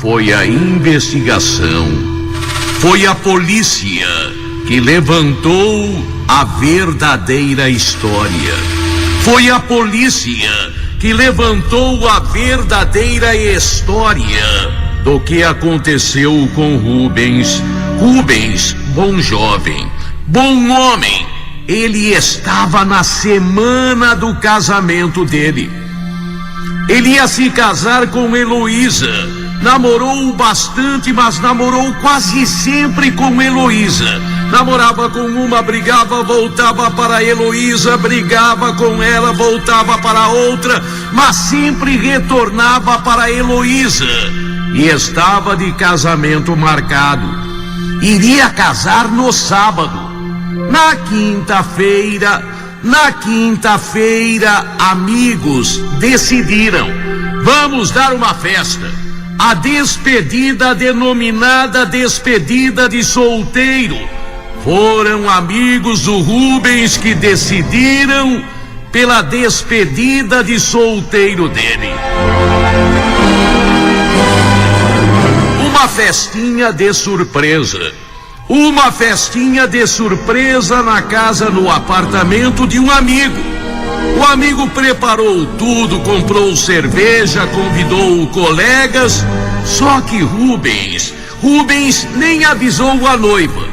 foi a investigação, foi a polícia que levantou a verdadeira história. Foi a polícia que levantou a verdadeira história do que aconteceu com Rubens. Rubens, bom jovem, bom homem, ele estava na semana do casamento dele. Ele ia se casar com Heloísa. Namorou bastante, mas namorou quase sempre com Heloísa. Namorava com uma, brigava, voltava para Heloísa, brigava com ela, voltava para outra, mas sempre retornava para Heloísa. E estava de casamento marcado. Iria casar no sábado. Na quinta-feira, amigos decidiram: vamos dar uma festa. A despedida, denominada despedida de solteiro. Foram amigos do Rubens que decidiram pela despedida de solteiro dele. Uma festinha de surpresa. Uma festinha de surpresa na casa, no apartamento de um amigo. O amigo preparou tudo, comprou cerveja, convidou colegas, só que Rubens nem avisou a noiva.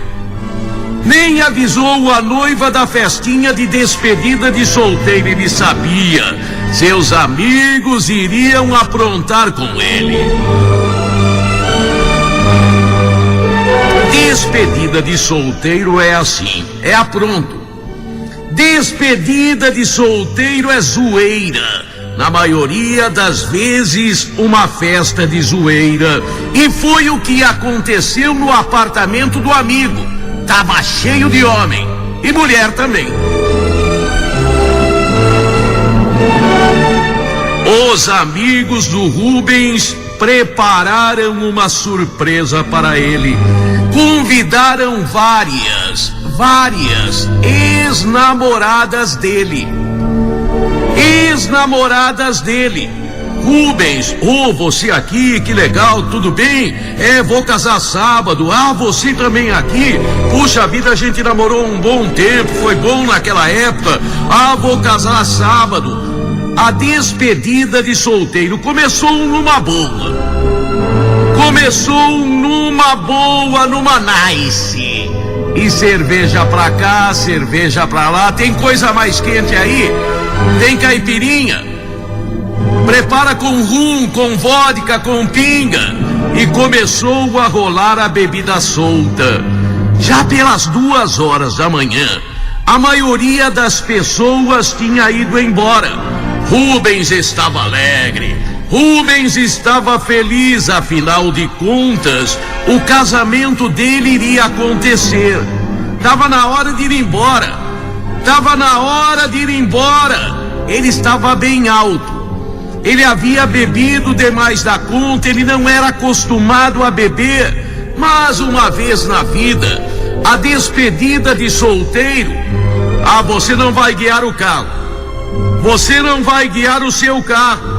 Nem avisou a noiva da festinha de despedida de solteiro. Ele sabia, seus amigos iriam aprontar com ele. Despedida de solteiro é assim, é apronto. Despedida de solteiro é zoeira. Na maioria das vezes, uma festa de zoeira. E foi o que aconteceu no apartamento do amigo. Tava cheio de homem e mulher também. Os amigos do Rubens prepararam uma surpresa para ele. Convidaram várias ex-namoradas dele. Rubens, você aqui, que legal, tudo bem? Vou casar sábado. Você também aqui? Puxa vida, a gente namorou um bom tempo, foi bom naquela época. Vou casar sábado. A despedida de solteiro começou numa boa. Numa nice. E cerveja pra cá, cerveja pra lá. Tem coisa mais quente aí? Tem caipirinha? Prepara com rum, com vodka, com pinga. E começou a rolar a bebida solta. Já pelas 2h da manhã, a maioria das pessoas tinha ido embora. Rubens estava alegre. Rubens estava feliz, afinal de contas, o casamento dele iria acontecer. Tava na hora de ir embora. Ele estava bem alto. Ele havia bebido demais da conta, ele não era acostumado a beber. Mas uma vez na vida, a despedida de solteiro, você não vai guiar o carro. Você não vai guiar o seu carro.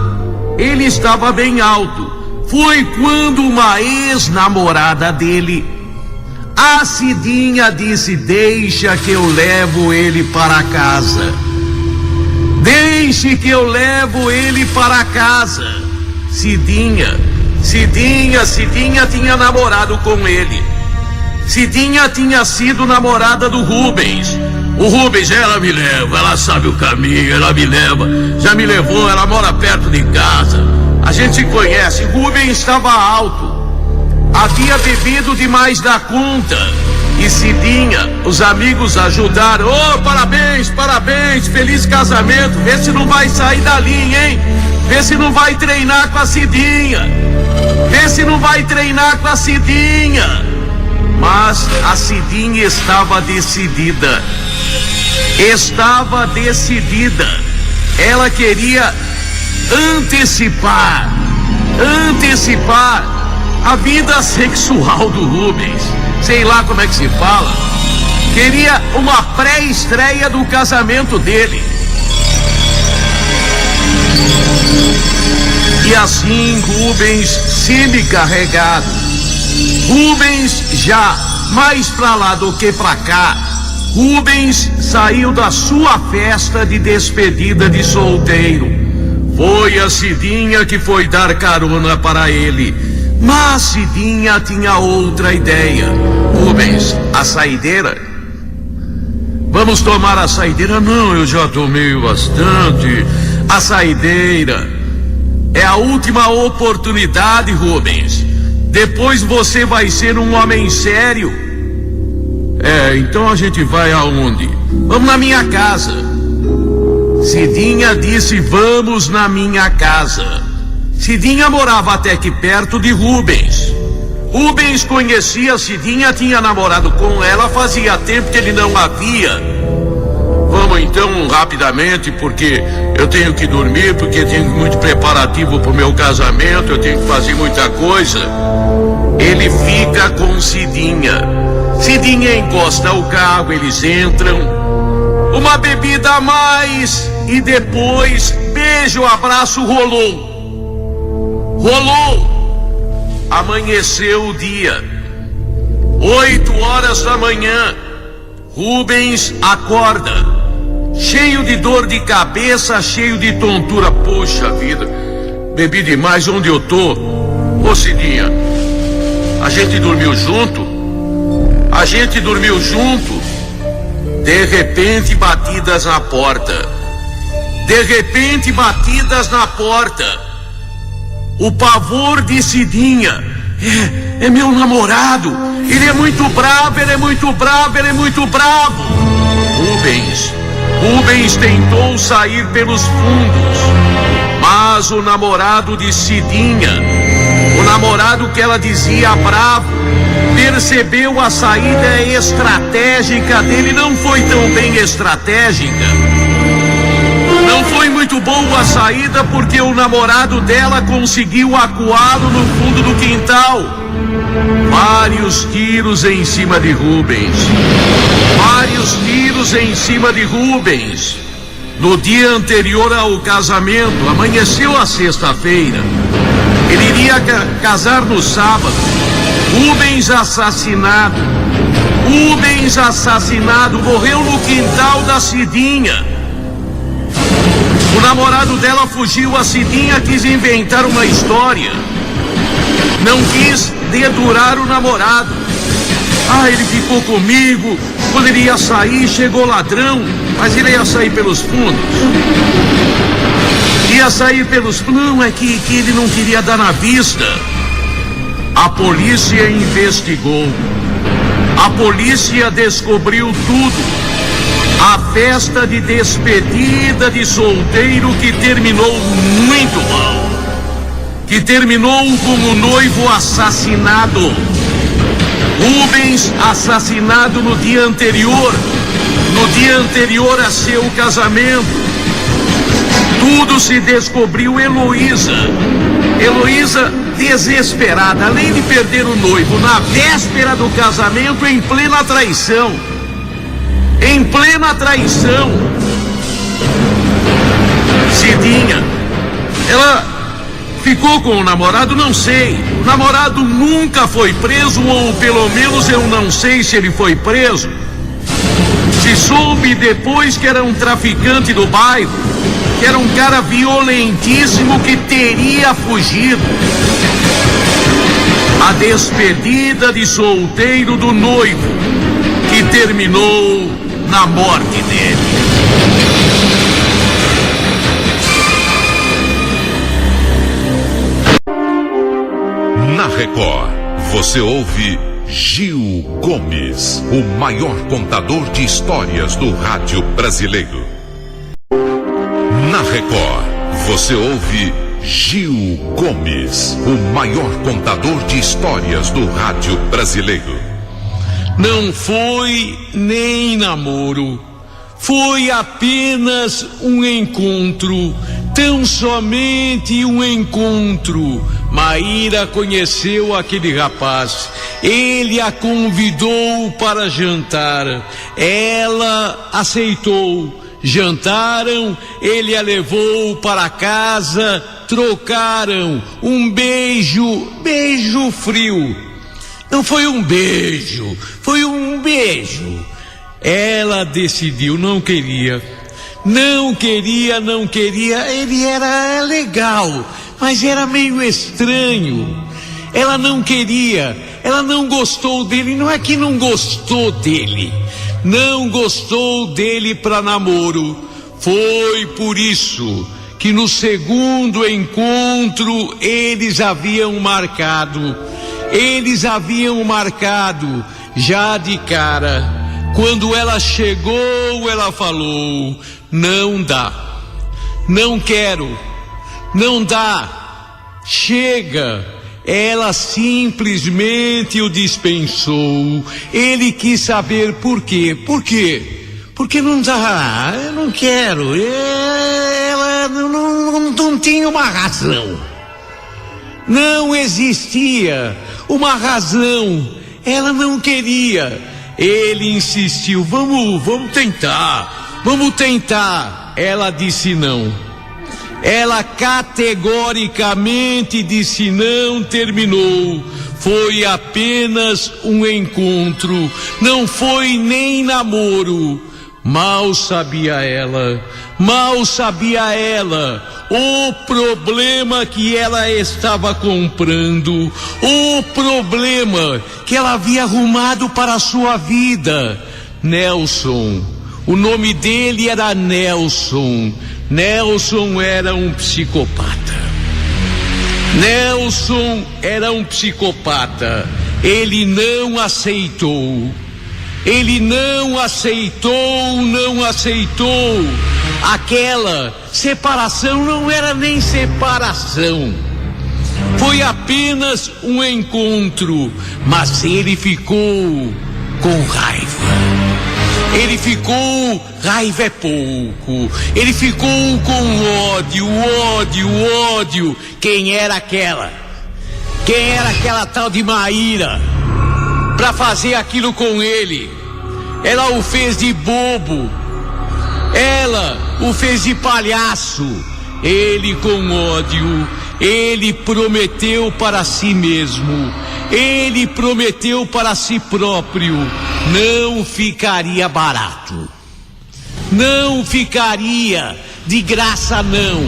Ele estava bem alto. Foi quando uma ex-namorada dele, a Cidinha, disse: deixa que eu levo ele para casa. Deixe que eu levo ele para casa. Cidinha tinha namorado com ele. Cidinha tinha sido namorada do Rubens. O Rubens, ela me leva, ela sabe o caminho, ela me leva, já me levou, ela mora perto de casa. A gente se conhece. Rubens estava alto, havia bebido demais da conta. E Cidinha, os amigos ajudaram. Parabéns, feliz casamento. Vê se não vai sair da linha, hein? Vê se não vai treinar com a Cidinha. Mas a Cidinha estava decidida. Ela queria antecipar a vida sexual do Rubens. Sei lá como é que se fala. Queria uma pré-estreia do casamento dele. E assim Rubens, semi-carregado, Rubens já mais pra lá do que pra cá, Rubens saiu da sua festa de despedida de solteiro. Foi a Cidinha que foi dar carona para ele, mas Cidinha tinha outra ideia. Rubens, a saideira? Vamos tomar a saideira? Não, eu já tomei bastante. A saideira é a última oportunidade, Rubens. Depois você vai ser um homem sério. Então a gente vai aonde? Vamos na minha casa. Cidinha disse: vamos na minha casa. Cidinha morava até que perto de Rubens. Rubens conhecia Cidinha, tinha namorado com ela, fazia tempo que ele não a via. Vamos então rapidamente, porque eu tenho que dormir, porque tenho muito preparativo pro meu casamento, eu tenho que fazer muita coisa. Ele fica com Cidinha. Cidinha encosta o carro, eles entram. Uma bebida a mais e depois beijo, abraço, rolou. Amanheceu o dia. 8 horas da manhã. Rubens acorda, cheio de dor de cabeça, cheio de tontura. Poxa vida, bebi demais, onde eu tô? Ô Cidinha, a gente dormiu junto? De repente, batidas na porta. O pavor de Cidinha. É meu namorado. Ele é muito bravo. Rubens tentou sair pelos fundos, mas o namorado de Cidinha, o namorado que ela dizia bravo, percebeu a saída estratégica dele. Não foi tão bem estratégica. Não foi muito boa a saída, porque o namorado dela conseguiu acuá-lo no fundo do quintal. Vários tiros em cima de Rubens. No dia anterior ao casamento, amanheceu a sexta-feira. Ele iria casar no sábado. Rubens assassinado, morreu no quintal da Cidinha. O namorado dela fugiu, a Cidinha quis inventar uma história. Não quis dedurar o namorado. Ele ficou comigo. Quando ele ia sair, chegou ladrão. Mas ele ia sair pelos fundos. Não, é que ele não queria dar na vista. A polícia investigou. A polícia descobriu tudo. A festa de despedida de solteiro que terminou muito mal. Que terminou com o noivo assassinado. Rubens assassinado no dia anterior a seu casamento. Tudo se descobriu. Heloísa desesperada, além de perder o noivo na véspera do casamento, em plena traição. Cidinha, ela ficou com o namorado, não sei. O namorado nunca foi preso, ou pelo menos eu não sei se ele foi preso. Se soube depois que era um traficante do bairro, que era um cara violentíssimo que teria fugido. A despedida de solteiro do noivo, que terminou na morte dele. Na Record, você ouve Gil Gomes, o maior contador de histórias do rádio brasileiro. Na Record, você ouve Gil Gomes, o maior contador de histórias do rádio brasileiro. Não foi nem namoro, foi apenas um encontro, tão somente um encontro. Maíra conheceu aquele rapaz, ele a convidou para jantar, ela aceitou. jantaram, ele a levou para casa, trocaram um beijo frio. Não foi um beijo, foi um beijo. Ela decidiu, não queria, ele era legal, mas era meio estranho. Ela não queria, ela não gostou dele, não é que não gostou dele para namoro. Foi por isso que no segundo encontro eles haviam marcado já de cara. Quando ela chegou, ela falou: não dá, não quero, não dá, chega. Ela simplesmente o dispensou. Ele quis saber por quê. Por quê? Porque não dá, eu não quero. Ela não tinha uma razão. Não existia uma razão. Ela não queria. Ele insistiu, vamos tentar. Ela disse não. Ela categoricamente disse não, terminou. Foi apenas um encontro, não foi nem namoro. Mal sabia ela o problema que ela estava comprando, o problema que ela havia arrumado para a sua vida. Nelson, o nome dele era Nelson. Nelson era um psicopata. Ele não aceitou. Aquela separação não era nem separação. Foi apenas um encontro, mas ele ficou com raiva. Raiva é pouco. Ele ficou com ódio. Quem era aquela tal de Maíra para fazer aquilo com ele? Ela o fez de bobo. Ela o fez de palhaço. Ele com ódio, ele prometeu para si mesmo, ele prometeu para si próprio, não ficaria barato, não ficaria de graça não.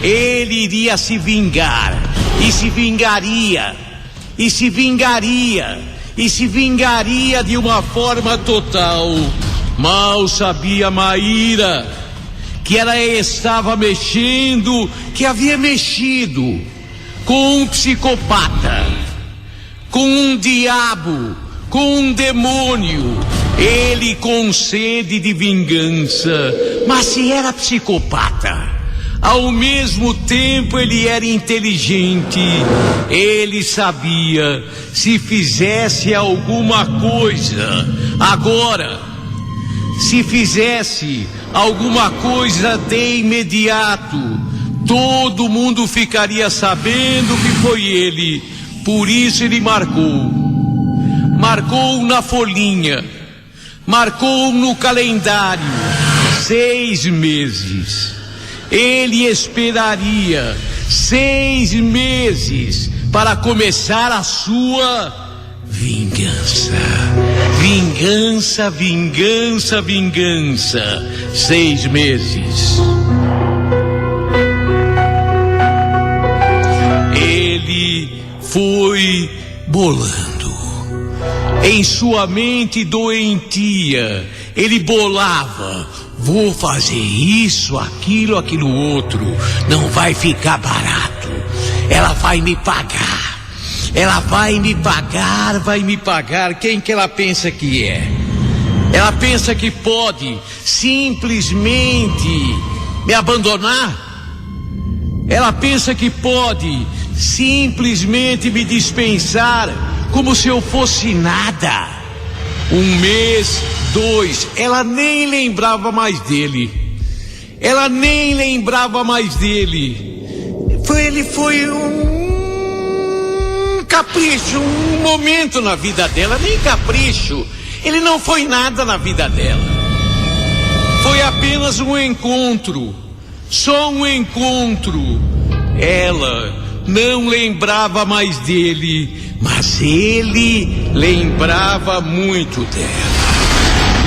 Ele iria se vingar, e se vingaria de uma forma total. Mal sabia Maíra que ela estava que havia mexido com um psicopata, com um diabo, com um demônio. Ele com sede de vingança, mas se era psicopata, ao mesmo tempo ele era inteligente. Ele sabia, se fizesse alguma coisa agora, se fizesse alguma coisa de imediato, todo mundo ficaria sabendo que foi ele. Por isso ele marcou na folhinha, marcou no calendário 6 meses. Ele esperaria 6 meses para começar a sua vingança. 6 meses. Ele foi bolando em sua mente doentia. Ele bolava: vou fazer isso, aquilo outro, não vai ficar barato. Ela vai me pagar. Quem que ela pensa que é? Ela pensa que pode simplesmente me abandonar? Ela pensa que pode simplesmente me dispensar como se eu fosse nada. 1 mês, 2, ela nem lembrava mais dele. Ele foi um capricho, um momento na vida dela, nem capricho. Ele não foi nada na vida dela. Foi apenas um encontro, só um encontro. Ela não lembrava mais dele, mas ele lembrava muito dela.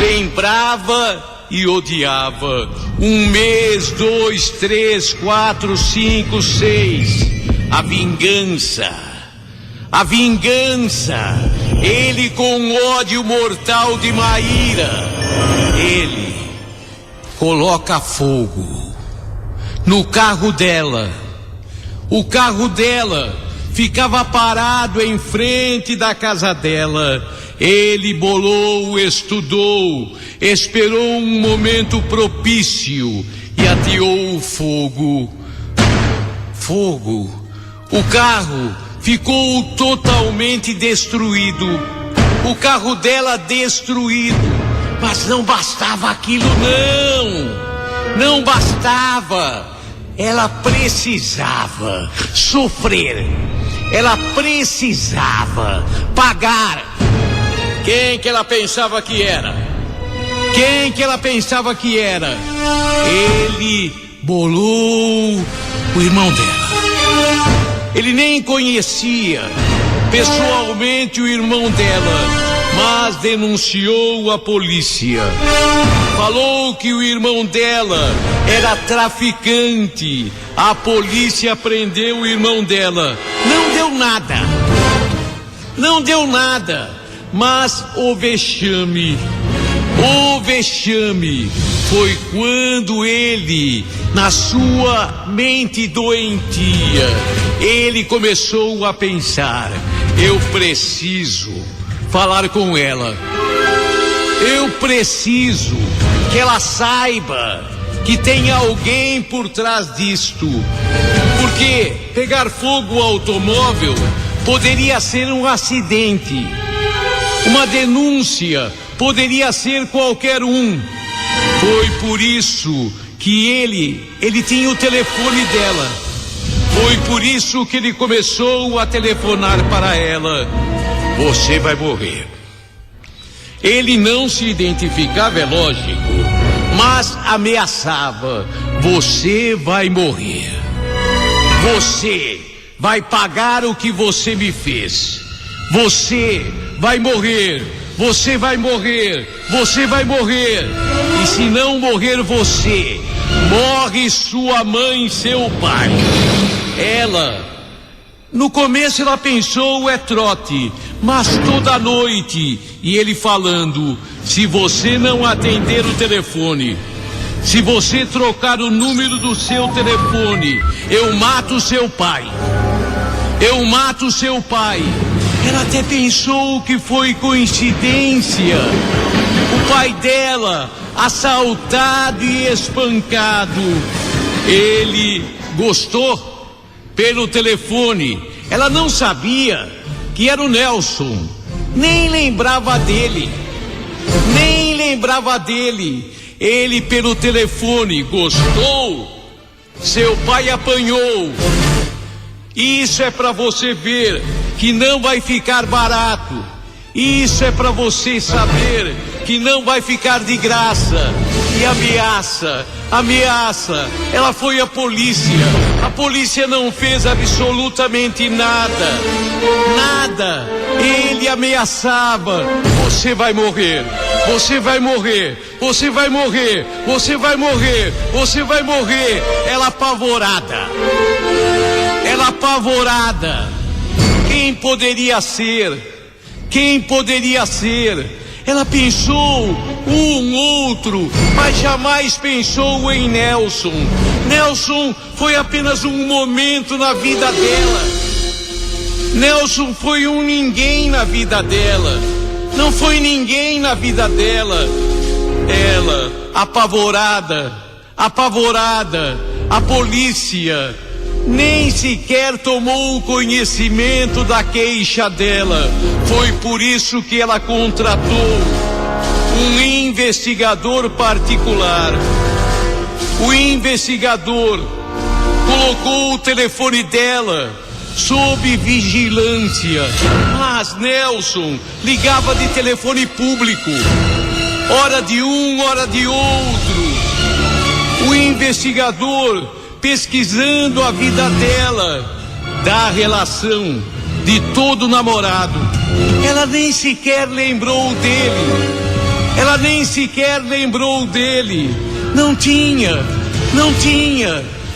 Lembrava e odiava. 1 mês, 2, 3, 4, 5, 6. A vingança. A vingança. Ele com ódio mortal de Maíra. Ele coloca fogo no carro dela. O carro dela ficava parado em frente da casa dela. Ele bolou, estudou, esperou um momento propício e ateou o fogo. Fogo. O carro ficou totalmente destruído. O carro dela destruído. Mas não bastava aquilo, não. Não bastava. Ela precisava sofrer. Ela precisava pagar. Quem que ela pensava que era? Quem que ela pensava que era? Ele bolou o irmão dela. Ele nem conhecia pessoalmente o irmão dela, mas denunciou a polícia. Falou que o irmão dela era traficante. A polícia prendeu o irmão dela. Não deu nada. Não deu nada. Mas o vexame foi quando ele, na sua mente doentia, ele começou a pensar: eu preciso falar com ela. Eu preciso que ela saiba que tem alguém por trás disto. Porque pegar fogo ao automóvel poderia ser um acidente. Uma denúncia poderia ser qualquer um. Foi por isso que ele tinha o telefone dela. Foi por isso que ele começou a telefonar para ela. Você vai morrer. Ele não se identificava, é lógico, mas ameaçava. Você vai morrer. Você vai pagar o que você me fez. Você vai morrer. Você vai morrer. Você vai morrer. E se não morrer você, morre sua mãe e seu pai. Ela, no começo ela pensou, é trote, mas toda noite, e ele falando: se você não atender o telefone, se você trocar o número do seu telefone, eu mato seu pai. Eu mato seu pai. Ela até pensou que foi coincidência. O pai dela, assaltado e espancado. Ele gostou pelo telefone. Ela não sabia que era o Nelson. Nem lembrava dele. Nem lembrava dele. Ele pelo telefone gostou. Seu pai apanhou. Isso é para você ver que não vai ficar barato. Isso é para você saber que não vai ficar de graça. E ameaça, ameaça. Ela foi à polícia. A polícia não fez absolutamente nada. Nada. Ele ameaçava: você vai morrer. Você vai morrer. Você vai morrer. Você vai morrer. Você vai morrer. Ela apavorada. Ela apavorada. Quem poderia ser? Quem poderia ser? Ela pensou um outro, mas jamais pensou em Nelson. Nelson foi apenas um momento na vida dela. Nelson foi um ninguém na vida dela. Não foi ninguém na vida dela. Ela, apavorada, apavorada, a polícia nem sequer tomou conhecimento da queixa dela. Foi por isso que ela contratou um investigador particular. O investigador colocou o telefone dela sob vigilância. Mas Nelson ligava de telefone público. Hora de um, hora de outro. O investigador pesquisando a vida dela, da relação de todo namorado. Ela nem sequer lembrou dele. Ela nem sequer lembrou dele. Não tinha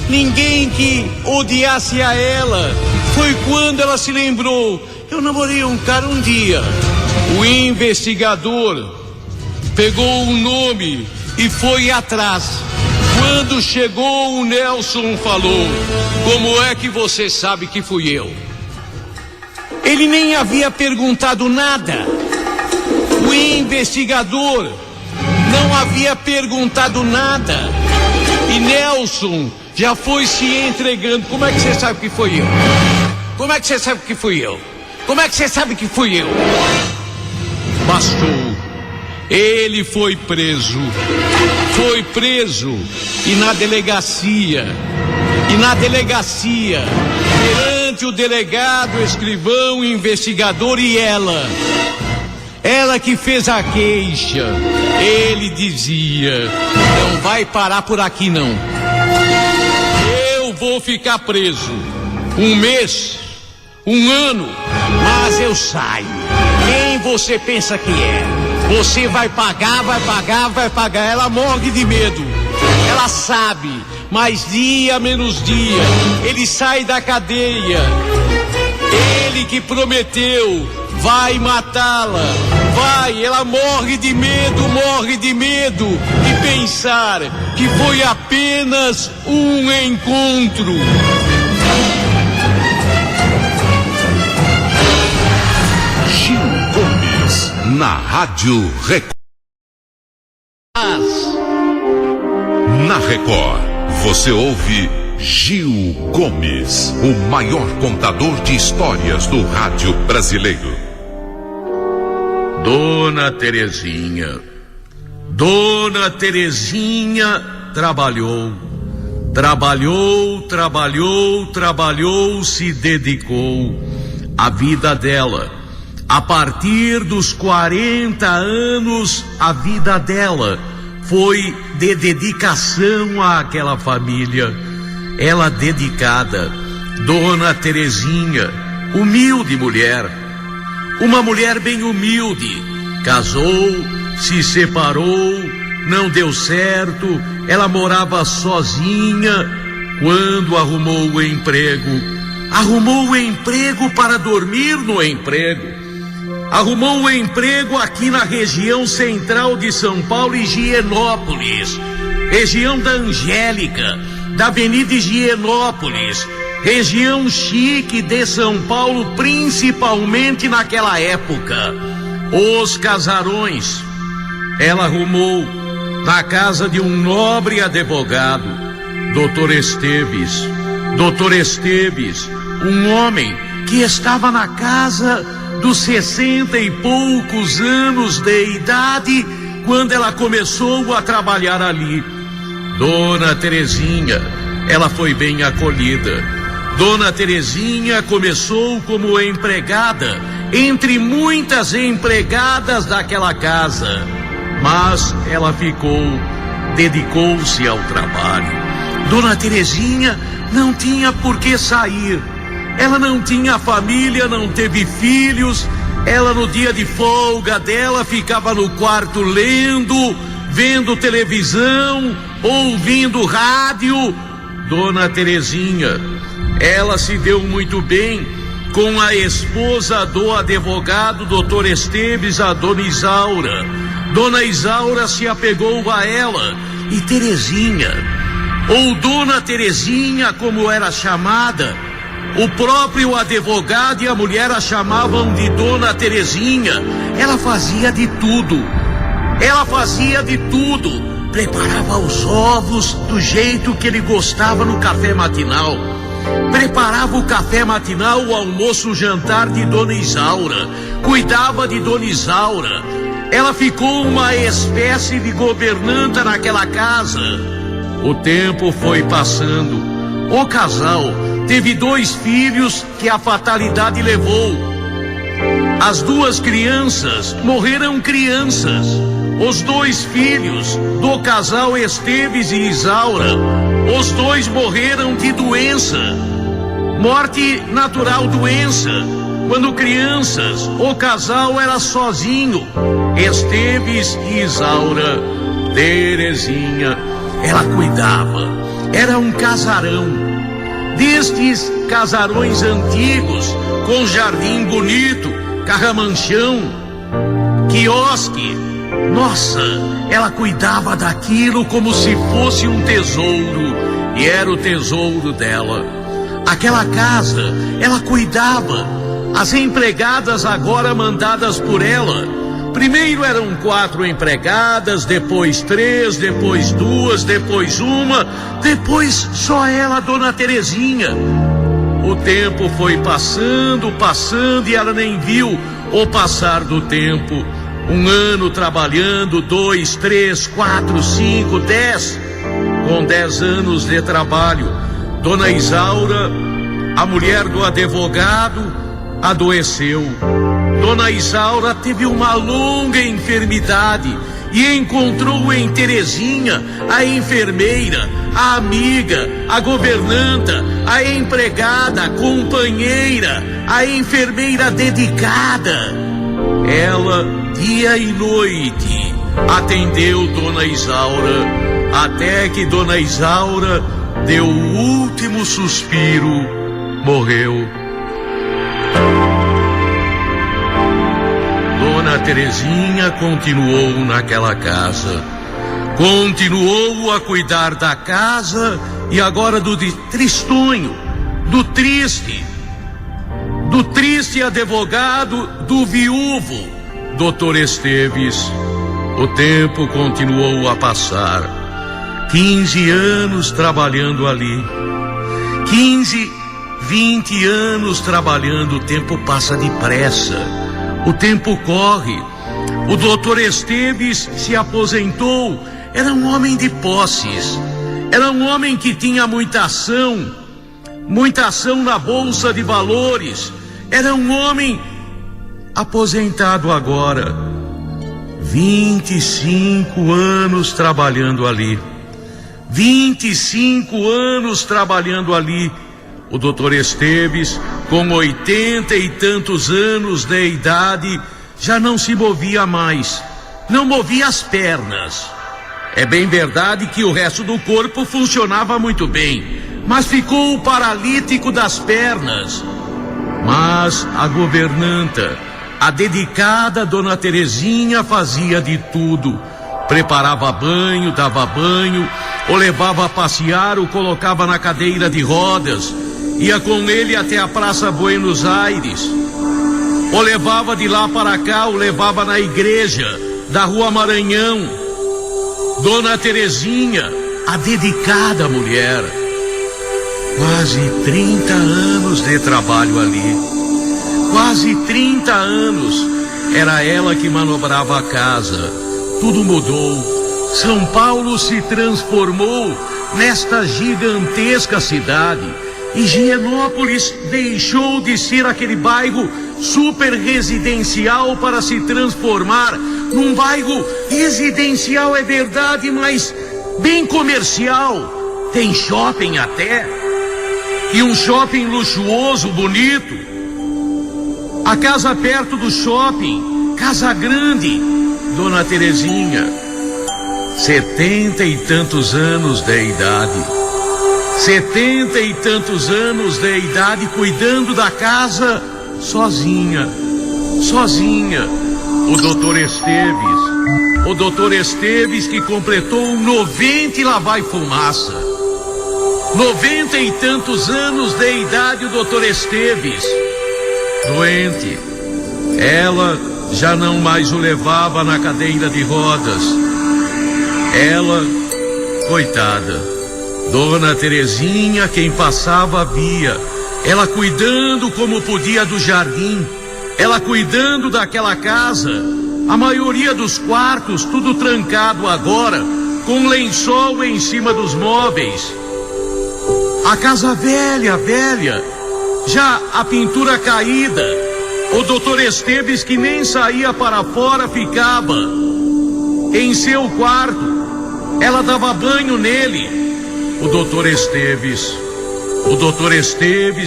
ninguém que odiasse a ela. Foi quando ela se lembrou: eu namorei um cara um dia. O investigador pegou o nome e foi atrás. Quando chegou, o Nelson falou: como é que você sabe que fui eu? Ele nem havia perguntado nada. O investigador não havia perguntado nada. E Nelson já foi se entregando. Como é que você sabe que foi eu? Como é que você sabe que fui eu? Como é que você sabe que fui eu? Bastou. Ele foi preso. Foi preso. E na delegacia, perante o delegado, escrivão, investigador e ela que fez a queixa, ele dizia: não vai parar por aqui não. Eu vou ficar preso 1 mês, 1 ano, mas eu saio. Quem você pensa que é? Você vai pagar. Ela morre de medo. Ela sabe, mas dia menos dia, ele sai da cadeia. Ele que prometeu, vai matá-la. Vai, ela morre de medo. E pensar que foi apenas um encontro. Gil Gomes, na Rádio Record. Na Record, você ouve Gil Gomes, o maior contador de histórias do rádio brasileiro. Dona Terezinha trabalhou, se dedicou. A vida dela, a partir dos 40 anos, a vida dela foi de dedicação àquela família. Ela dedicada, Dona Terezinha, humilde mulher, uma mulher bem humilde, casou, se separou, não deu certo, ela morava sozinha. Quando arrumou o emprego para dormir no emprego. Arrumou um emprego aqui na região central de São Paulo, Higienópolis, região da Angélica, da Avenida Higienópolis, região chique de São Paulo, principalmente naquela época. Os casarões. Ela arrumou na casa de um nobre advogado, Doutor Esteves, um homem que estava na casa dos 60 e poucos anos de idade quando ela começou a trabalhar ali. Dona Terezinha, ela foi bem acolhida. Dona Terezinha começou como empregada entre muitas empregadas daquela casa, mas ela dedicou-se ao trabalho. Dona Terezinha não tinha por que sair. Ela não tinha família, não teve filhos. Ela, no dia de folga dela, ficava no quarto lendo, vendo televisão, ouvindo rádio. Dona Terezinha, ela se deu muito bem com a esposa do advogado Doutor Esteves, a Dona Isaura. Dona Isaura se apegou a ela e Terezinha, ou Dona Terezinha, como era chamada, o próprio advogado e a mulher a chamavam de Dona Terezinha. Ela fazia de tudo. Preparava os ovos do jeito que ele gostava no café matinal. Preparava o café matinal, o almoço, o jantar de Dona Isaura. Cuidava de Dona Isaura. Ela ficou uma espécie de governanta naquela casa. O tempo foi passando. O casal teve 2 filhos que a fatalidade levou. As 2 crianças morreram crianças. Os 2 filhos do casal Esteves e Isaura, os 2 morreram de doença. Morte natural, doença. Quando crianças, o casal era sozinho. Esteves e Isaura, Terezinha, ela cuidava. Era um casarão. Destes casarões antigos, com jardim bonito, carramanchão, quiosque. Nossa, ela cuidava daquilo como se fosse um tesouro, e era o tesouro dela. Aquela casa, ela cuidava. As empregadas agora mandadas por ela. Primeiro eram 4 empregadas, depois 3, depois 2, depois 1, depois só ela, Dona Terezinha. O tempo foi passando e ela nem viu o passar do tempo. 1 ano trabalhando, 2, 3, 4, 5, 10. Com 10 anos de trabalho, Dona Isaura, a mulher do advogado, adoeceu. Dona Isaura teve uma longa enfermidade e encontrou em Terezinha a enfermeira, a amiga, a governanta, a empregada, a companheira, a enfermeira dedicada. Ela, dia e noite, atendeu Dona Isaura, até que Dona Isaura deu o último suspiro, morreu. Dona Terezinha continuou naquela casa, continuou a cuidar da casa e agora do tristonho, do triste advogado, do viúvo, Dr. Esteves. O tempo continuou a passar. 15 anos trabalhando ali. 15, 20 anos trabalhando, o tempo passa depressa. O tempo corre. O doutor Esteves se aposentou. Era um homem de posses. Era um homem que tinha muita ação na Bolsa de Valores. Era um homem aposentado agora. 25 anos trabalhando ali. 25 anos trabalhando ali. O doutor Esteves, com 80 e tantos anos de idade, já não se movia mais. Não movia as pernas. É bem verdade que o resto do corpo funcionava muito bem, mas ficou paralítico das pernas. Mas a governanta, a dedicada Dona Terezinha, fazia de tudo. Preparava banho, dava banho, o levava a passear, o colocava na cadeira de rodas, ia com ele até a Praça Buenos Aires, o levava de lá para cá, o levava na igreja da Rua Maranhão. Dona Terezinha, a dedicada mulher, quase 30 anos de trabalho ali, quase 30 anos, era ela que manobrava a casa. Tudo mudou. São Paulo se transformou nesta gigantesca cidade. Higienópolis deixou de ser aquele bairro super residencial para se transformar num bairro residencial, é verdade, mas bem comercial. Tem shopping até, e um shopping luxuoso, bonito. A casa perto do shopping, Casa Grande. Dona Terezinha, 70 e tantos anos de idade. 70 e tantos anos de idade, cuidando da casa sozinha. Sozinha. O doutor Esteves que completou 90 e lá vai fumaça. 90 e tantos anos de idade, o doutor Esteves. Doente. Ela já não mais o levava na cadeira de rodas. Ela, coitada, Dona Terezinha, quem passava via, ela cuidando como podia do jardim, ela cuidando daquela casa, a maioria dos quartos tudo trancado agora, com lençol em cima dos móveis. A casa velha, já a pintura caída, O doutor Esteves, que nem saía para fora, ficava em seu quarto. Ela dava banho nele. O doutor Esteves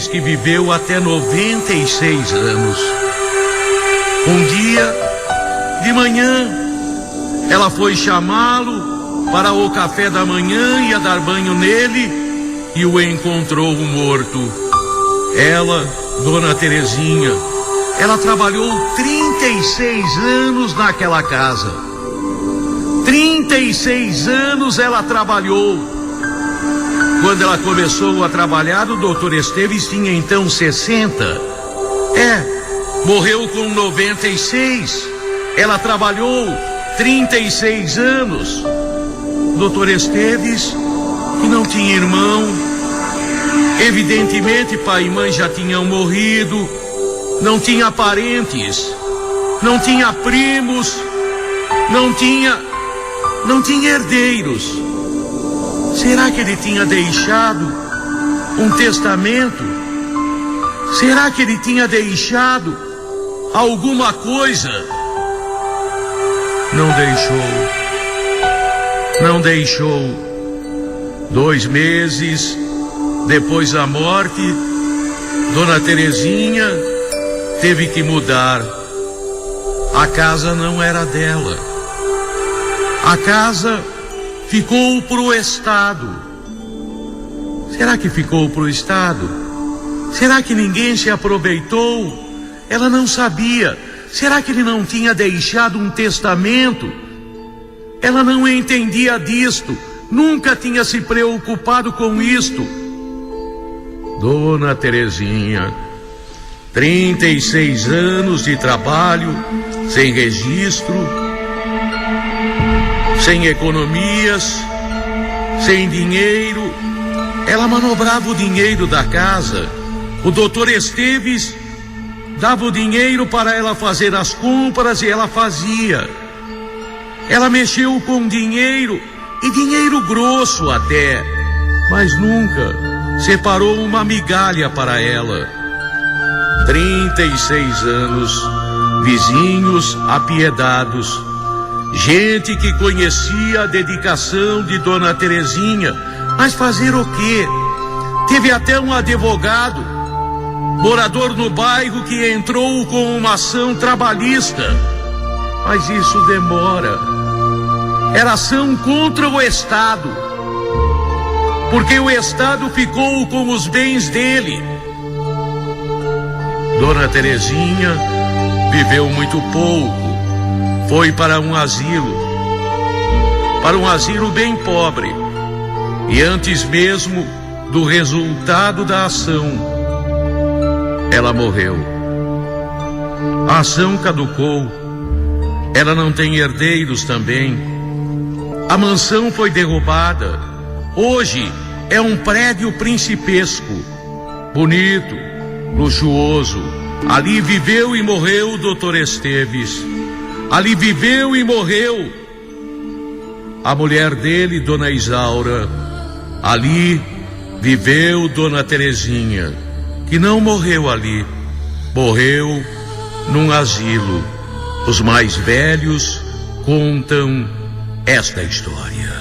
que viveu até 96 anos. Um dia, de manhã, ela foi chamá-lo para o café da manhã, ia dar banho nele e o encontrou morto. Ela, Dona Terezinha, ela trabalhou 36 anos naquela casa. 36 anos ela trabalhou. Quando ela começou a trabalhar, o doutor Esteves tinha então 60. Morreu com 96. Ela trabalhou 36 anos. Doutor Esteves, que não tinha irmão, evidentemente pai e mãe já tinham morrido, não tinha parentes, não tinha primos, não tinha herdeiros. Será que ele tinha deixado um testamento? Será que ele tinha deixado alguma coisa? Não deixou. 2 meses depois da morte, Dona Terezinha teve que mudar. A casa não era dela. A casa ficou pro Estado. Será que ficou pro Estado? Será que ninguém se aproveitou? Ela não sabia. Será que ele não tinha deixado um testamento? Ela não entendia disto. Nunca tinha se preocupado com isto. Dona Terezinha, 36 anos de trabalho, sem registro, sem economias, sem dinheiro. Ela manobrava o dinheiro da casa. O doutor Esteves dava o dinheiro para ela fazer as compras e ela fazia. Ela mexeu com dinheiro, e dinheiro grosso até, mas nunca separou uma migalha para ela. 36 anos, vizinhos apiedados, gente que conhecia a dedicação de Dona Terezinha, mas fazer o quê? Teve até um advogado, morador no bairro, que entrou com uma ação trabalhista, mas isso demora. Era ação contra o Estado, porque o Estado ficou com os bens dele. Dona Terezinha viveu muito pouco, foi para um asilo bem pobre, e antes mesmo do resultado da ação, ela morreu. A ação caducou, ela não tem herdeiros também. A mansão foi derrubada. Hoje é um prédio principesco, bonito, luxuoso. Ali viveu e morreu o doutor Esteves. Ali viveu e morreu a mulher dele, Dona Isaura. Ali viveu Dona Terezinha, que não morreu ali, morreu num asilo. Os mais velhos contam esta história.